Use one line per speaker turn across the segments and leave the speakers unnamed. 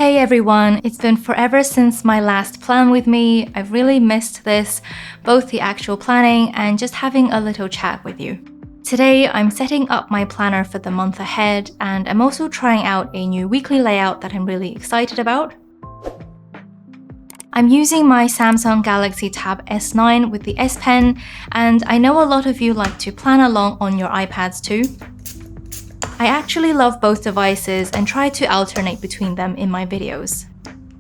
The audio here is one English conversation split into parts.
Hey everyone, it's been forever since my last plan with me. I've really missed this, both the actual planning and just having a little chat with you. Today, I'm setting up my planner for the month ahead, and I'm also trying out a new weekly layout that I'm really excited about. I'm using my Samsung Galaxy Tab S9 with the S Pen, and I know a lot of you like to plan along on your iPads too. I actually love both devices and try to alternate between them in my videos.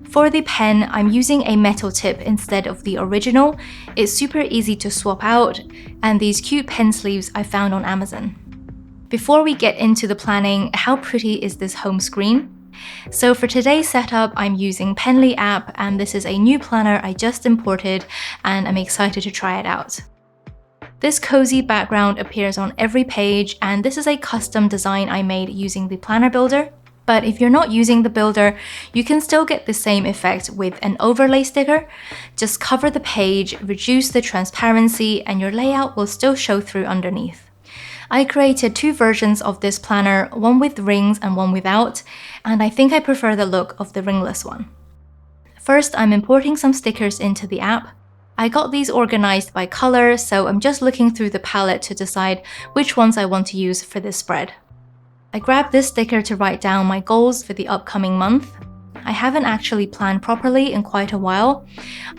For the pen, I'm using a metal tip instead of the original. It's super easy to swap out, and these cute pen sleeves I found on Amazon. Before we get into the planning, how pretty is this home screen? So for today's setup, I'm using Penly app, and this is a new planner I just imported, and I'm excited to try it out. This cozy background appears on every page, and this is a custom design I made using the planner builder. But if you're not using the builder, you can still get the same effect with an overlay sticker. Just cover the page, reduce the transparency, and your layout will still show through underneath. I created two versions of this planner, one with rings and one without, and I think I prefer the look of the ringless one. First, I'm importing some stickers into the app. I got these organized by color, so I'm just looking through the palette to decide which ones I want to use for this spread. I grabbed this sticker to write down my goals for the upcoming month. I haven't actually planned properly in quite a while.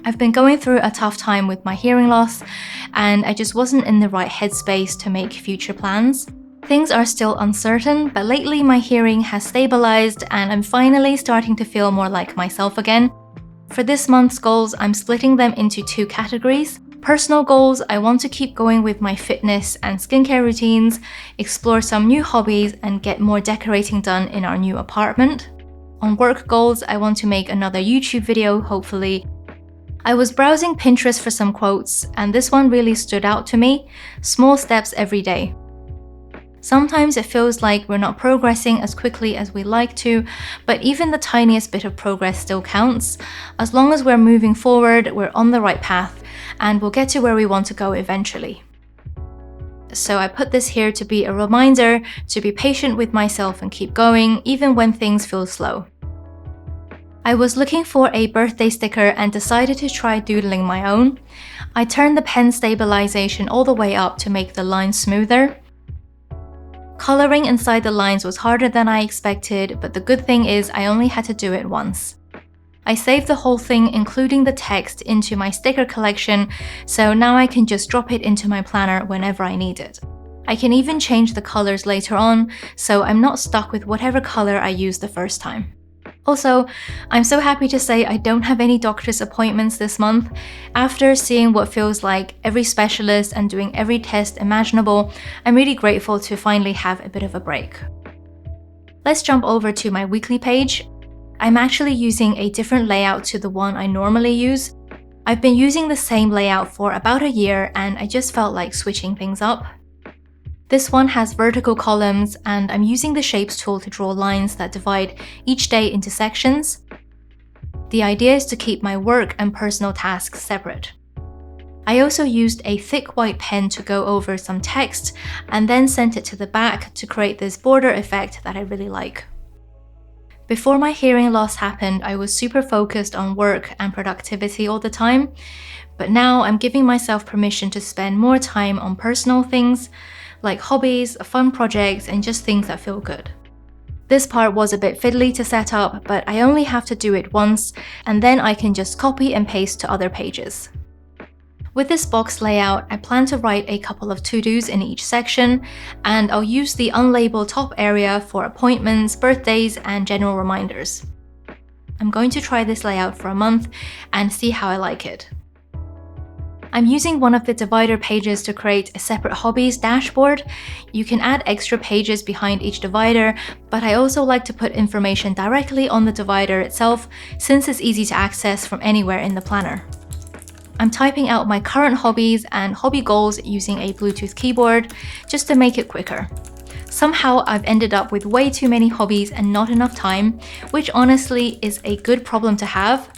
I've been going through a tough time with my hearing loss, and I just wasn't in the right headspace to make future plans. Things are still uncertain, but lately my hearing has stabilized and I'm finally starting to feel more like myself again. For this month's goals, I'm splitting them into two categories. Personal goals, I want to keep going with my fitness and skincare routines, explore some new hobbies, and get more decorating done in our new apartment. On work goals, I want to make another YouTube video, hopefully. I was browsing Pinterest for some quotes, and this one really stood out to me: small steps every day. Sometimes it feels like we're not progressing as quickly as we like to, but even the tiniest bit of progress still counts. As long as we're moving forward, we're on the right path, and we'll get to where we want to go eventually. So I put this here to be a reminder to be patient with myself and keep going, even when things feel slow. I was looking for a birthday sticker and decided to try doodling my own. I turned the pen stabilization all the way up to make the lines smoother. Coloring inside the lines was harder than I expected, but the good thing is I only had to do it once. I saved the whole thing, including the text, into my sticker collection, so now I can just drop it into my planner whenever I need it. I can even change the colors later on, so I'm not stuck with whatever color I used the first time. Also, I'm so happy to say I don't have any doctor's appointments this month. After seeing what feels like every specialist and doing every test imaginable, I'm really grateful to finally have a bit of a break. Let's jump over to my weekly page. I'm actually using a different layout to the one I normally use. I've been using the same layout for about a year, and I just felt like switching things up. This one has vertical columns, and I'm using the Shapes tool to draw lines that divide each day into sections. The idea is to keep my work and personal tasks separate. I also used a thick white pen to go over some text, and then sent it to the back to create this border effect that I really like. Before my hearing loss happened, I was super focused on work and productivity all the time, but now I'm giving myself permission to spend more time on personal things, like hobbies, fun projects, and just things that feel good. This part was a bit fiddly to set up, but I only have to do it once, and then I can just copy and paste to other pages. With this box layout, I plan to write a couple of to-dos in each section, and I'll use the unlabeled top area for appointments, birthdays, and general reminders. I'm going to try this layout for a month and see how I like it. I'm using one of the divider pages to create a separate hobbies dashboard. You can add extra pages behind each divider, but I also like to put information directly on the divider itself, since it's easy to access from anywhere in the planner. I'm typing out my current hobbies and hobby goals using a Bluetooth keyboard, just to make it quicker. Somehow I've ended up with way too many hobbies and not enough time, which honestly is a good problem to have.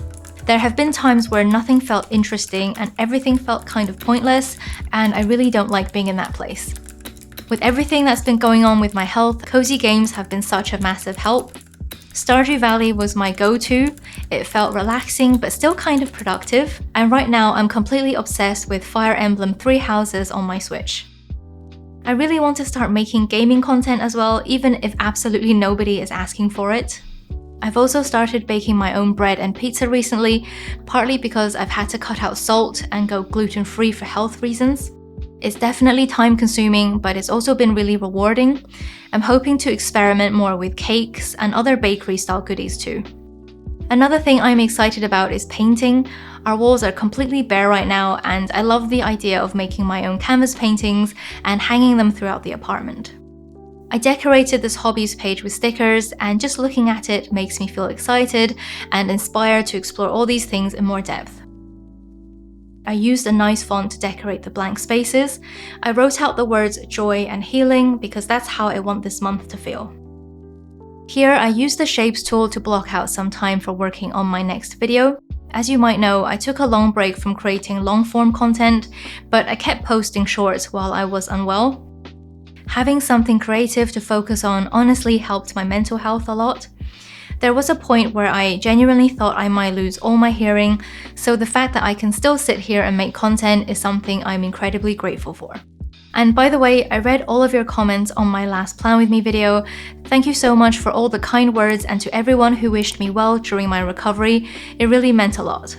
There have been times where nothing felt interesting and everything felt kind of pointless, and I really don't like being in that place. With everything that's been going on with my health, cozy games have been such a massive help. Stardew Valley was my go-to. It felt relaxing but still kind of productive, and right now I'm completely obsessed with Fire Emblem Three Houses on my Switch. I really want to start making gaming content as well, even if absolutely nobody is asking for it. I've also started baking my own bread and pizza recently, partly because I've had to cut out salt and go gluten-free for health reasons. It's definitely time-consuming, but it's also been really rewarding. I'm hoping to experiment more with cakes and other bakery-style goodies too. Another thing I'm excited about is painting. Our walls are completely bare right now, and I love the idea of making my own canvas paintings and hanging them throughout the apartment. I decorated this hobbies page with stickers, and just looking at it makes me feel excited and inspired to explore all these things in more depth. I used a nice font to decorate the blank spaces. I wrote out the words joy and healing because that's how I want this month to feel. Here, I used the Shapes tool to block out some time for working on my next video. As you might know, I took a long break from creating long-form content, but I kept posting shorts while I was unwell. Having something creative to focus on honestly helped my mental health a lot. There was a point where I genuinely thought I might lose all my hearing, so the fact that I can still sit here and make content is something I'm incredibly grateful for. And by the way, I read all of your comments on my last Plan With Me video. Thank you so much for all the kind words and to everyone who wished me well during my recovery. It really meant a lot.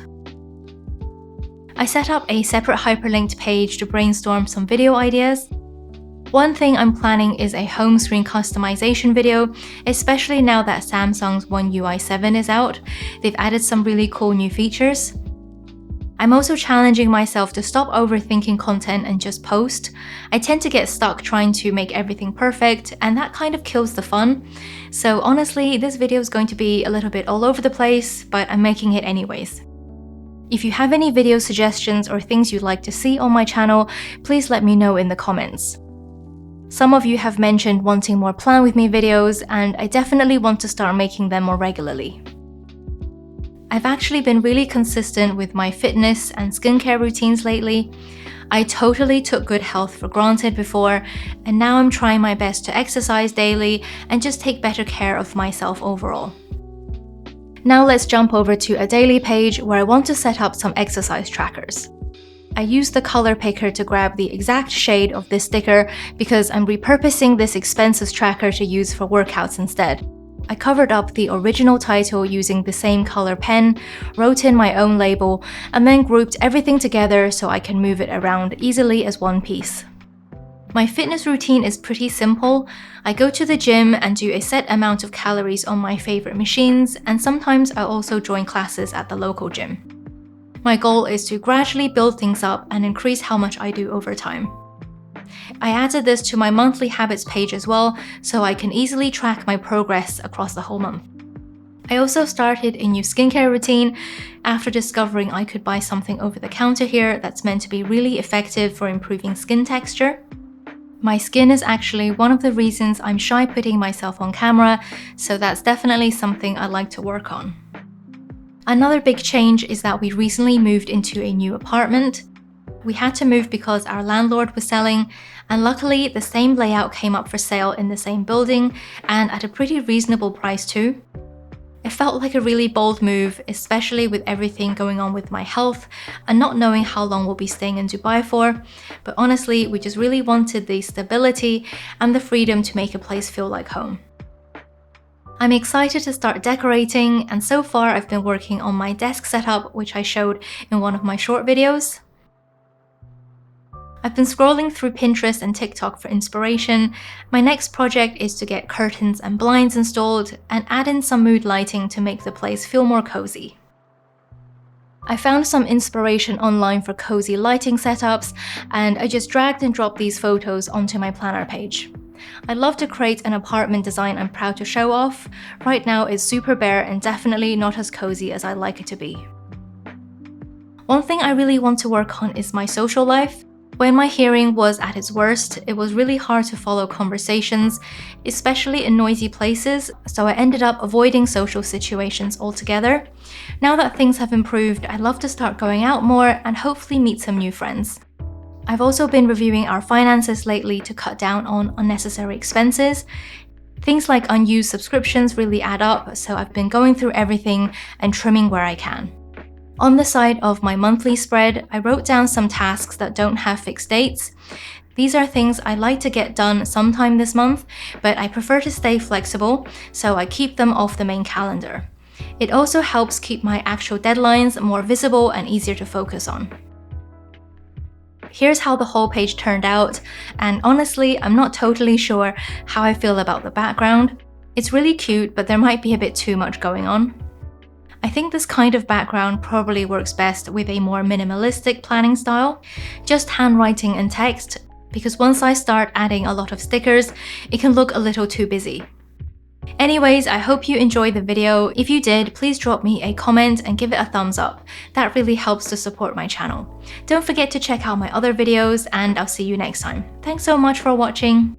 I set up a separate hyperlinked page to brainstorm some video ideas. One thing I'm planning is a home screen customization video, especially now that Samsung's One UI 7 is out. They've added some really cool new features. I'm also challenging myself to stop overthinking content and just post. I tend to get stuck trying to make everything perfect, and that kind of kills the fun. So honestly, this video is going to be a little bit all over the place, but I'm making it anyways. If you have any video suggestions or things you'd like to see on my channel, please let me know in the comments. Some of you have mentioned wanting more Plan With Me videos, and I definitely want to start making them more regularly. I've actually been really consistent with my fitness and skincare routines lately. I totally took good health for granted before, and now I'm trying my best to exercise daily and just take better care of myself overall. Now let's jump over to a daily page where I want to set up some exercise trackers. I used the color picker to grab the exact shade of this sticker because I'm repurposing this expensive tracker to use for workouts instead. I covered up the original title using the same color pen, wrote in my own label, and then grouped everything together so I can move it around easily as one piece. My fitness routine is pretty simple. I go to the gym and do a set amount of calories on my favorite machines, and sometimes I also join classes at the local gym. My goal is to gradually build things up and increase how much I do over time. I added this to my monthly habits page as well, so I can easily track my progress across the whole month. I also started a new skincare routine after discovering I could buy something over the counter here that's meant to be really effective for improving skin texture. My skin is actually one of the reasons I'm shy putting myself on camera, so that's definitely something I'd like to work on. Another big change is that we recently moved into a new apartment. We had to move because our landlord was selling, and luckily the same layout came up for sale in the same building and at a pretty reasonable price too. It felt like a really bold move, especially with everything going on with my health and not knowing how long we'll be staying in Dubai for, but honestly, we just really wanted the stability and the freedom to make a place feel like home. I'm excited to start decorating, and so far I've been working on my desk setup, which I showed in one of my short videos. I've been scrolling through Pinterest and TikTok for inspiration. My next project is to get curtains and blinds installed and add in some mood lighting to make the place feel more cozy. I found some inspiration online for cozy lighting setups, and I just dragged and dropped these photos onto my planner page. I'd love to create an apartment design I'm proud to show off. Right now it's super bare and definitely not as cozy as I'd like it to be. One thing I really want to work on is my social life. When my hearing was at its worst, it was really hard to follow conversations, especially in noisy places, so I ended up avoiding social situations altogether. Now that things have improved, I'd love to start going out more and hopefully meet some new friends. I've also been reviewing our finances lately to cut down on unnecessary expenses. Things like unused subscriptions really add up, so I've been going through everything and trimming where I can. On the side of my monthly spread, I wrote down some tasks that don't have fixed dates. These are things I'd like to get done sometime this month, but I prefer to stay flexible, so I keep them off the main calendar. It also helps keep my actual deadlines more visible and easier to focus on. Here's how the whole page turned out, and honestly, I'm not totally sure how I feel about the background. It's really cute, but there might be a bit too much going on. I think this kind of background probably works best with a more minimalistic planning style, just handwriting and text, because once I start adding a lot of stickers, it can look a little too busy. Anyways, I hope you enjoyed the video. If you did, please drop me a comment and give it a thumbs up. That really helps to support my channel. Don't forget to check out my other videos, and I'll see you next time. Thanks so much for watching.